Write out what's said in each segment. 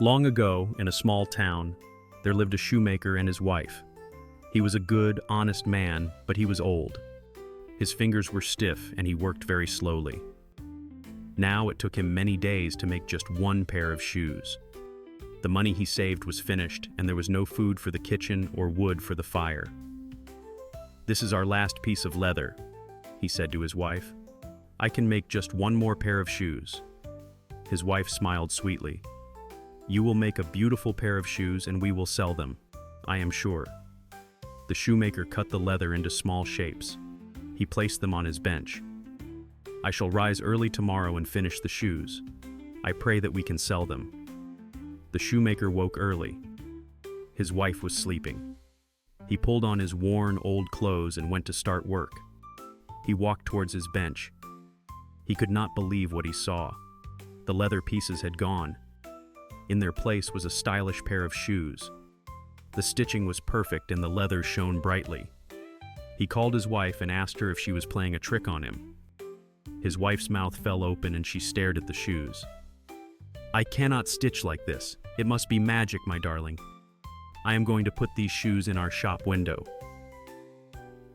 Long ago, in a small town, there lived a shoemaker and his wife. He was a good, honest man, but he was old. His fingers were stiff and he worked very slowly. Now it took him many days to make just one pair of shoes. The money he saved was finished, and there was no food for the kitchen or wood for the fire. "This is our last piece of leather," he said to his wife. "I can make just one more pair of shoes." His wife smiled sweetly. "You will make a beautiful pair of shoes and we will sell them, I am sure." The shoemaker cut the leather into small shapes. He placed them on his bench. "I shall rise early tomorrow and finish the shoes. I pray that we can sell them." The shoemaker woke early. His wife was sleeping. He pulled on his worn, old clothes and went to start work. He walked towards his bench. He could not believe what he saw. The leather pieces had gone. In their place was a stylish pair of shoes. The stitching was perfect and the leather shone brightly. He called his wife and asked her if she was playing a trick on him. His wife's mouth fell open and she stared at the shoes. "I cannot stitch like this. It must be magic, my darling. I am going to put these shoes in our shop window."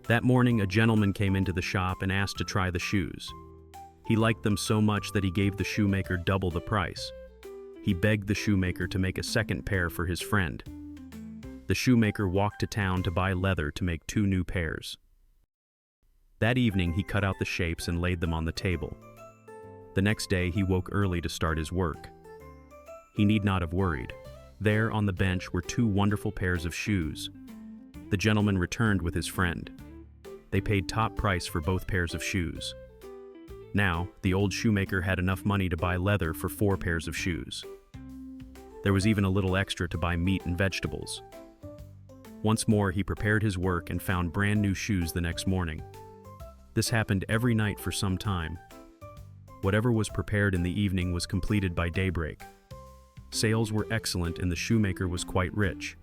That morning, a gentleman came into the shop and asked to try the shoes. He liked them so much that he gave the shoemaker double the price. He begged the shoemaker to make a second pair for his friend. The shoemaker walked to town to buy leather to make 2 new pairs. That evening, he cut out the shapes and laid them on the table. The next day, he woke early to start his work. He need not have worried. There on the bench were 2 wonderful pairs of shoes. The gentleman returned with his friend. They paid top price for both pairs of shoes. Now, the old shoemaker had enough money to buy leather for 4 pairs of shoes. There was even a little extra to buy meat and vegetables. Once more, he prepared his work and found brand new shoes the next morning. This happened every night for some time. Whatever was prepared in the evening was completed by daybreak. Sales were excellent and the shoemaker was quite rich.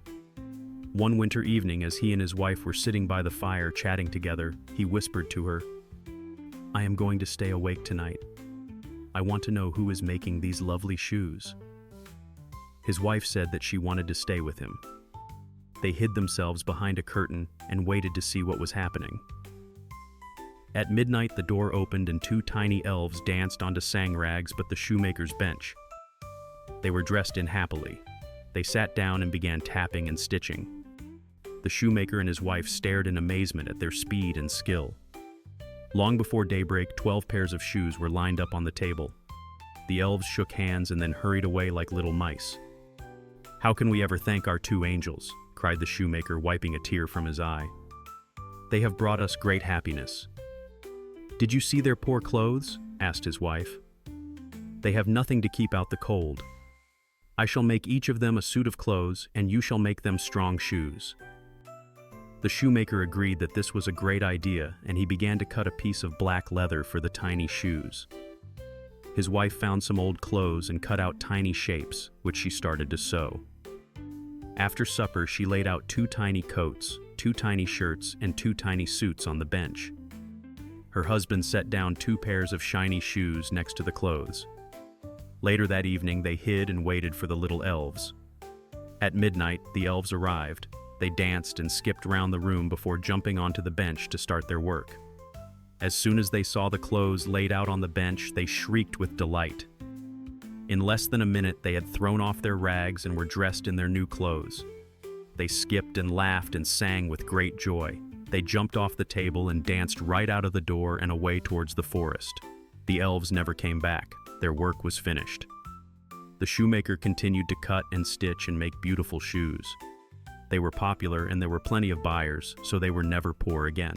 One winter evening, as he and his wife were sitting by the fire chatting together, he whispered to her, "I am going to stay awake tonight. I want to know who is making these lovely shoes." His wife said that she wanted to stay with him. They hid themselves behind a curtain and waited to see what was happening. At midnight, the door opened and 2 tiny elves danced onto sang-rags but the shoemaker's bench. They were dressed in happily. They sat down and began tapping and stitching. The shoemaker and his wife stared in amazement at their speed and skill. Long before daybreak, 12 pairs of shoes were lined up on the table. The elves shook hands and then hurried away like little mice. "How can we ever thank our 2 angels?" cried the shoemaker, wiping a tear from his eye. "They have brought us great happiness." "Did you see their poor clothes?" asked his wife. "They have nothing to keep out the cold. I shall make each of them a suit of clothes, and you shall make them strong shoes." The shoemaker agreed that this was a great idea, and he began to cut a piece of black leather for the tiny shoes. His wife found some old clothes and cut out tiny shapes, which she started to sew. After supper, she laid out 2 tiny coats, 2 tiny shirts, and 2 tiny suits on the bench. Her husband set down 2 pairs of shiny shoes next to the clothes. Later that evening, they hid and waited for the little elves. At midnight, the elves arrived. They danced and skipped round the room before jumping onto the bench to start their work. As soon as they saw the clothes laid out on the bench, they shrieked with delight. In less than a minute, they had thrown off their rags and were dressed in their new clothes. They skipped and laughed and sang with great joy. They jumped off the table and danced right out of the door and away towards the forest. The elves never came back. Their work was finished. The shoemaker continued to cut and stitch and make beautiful shoes. They were popular and there were plenty of buyers, so they were never poor again.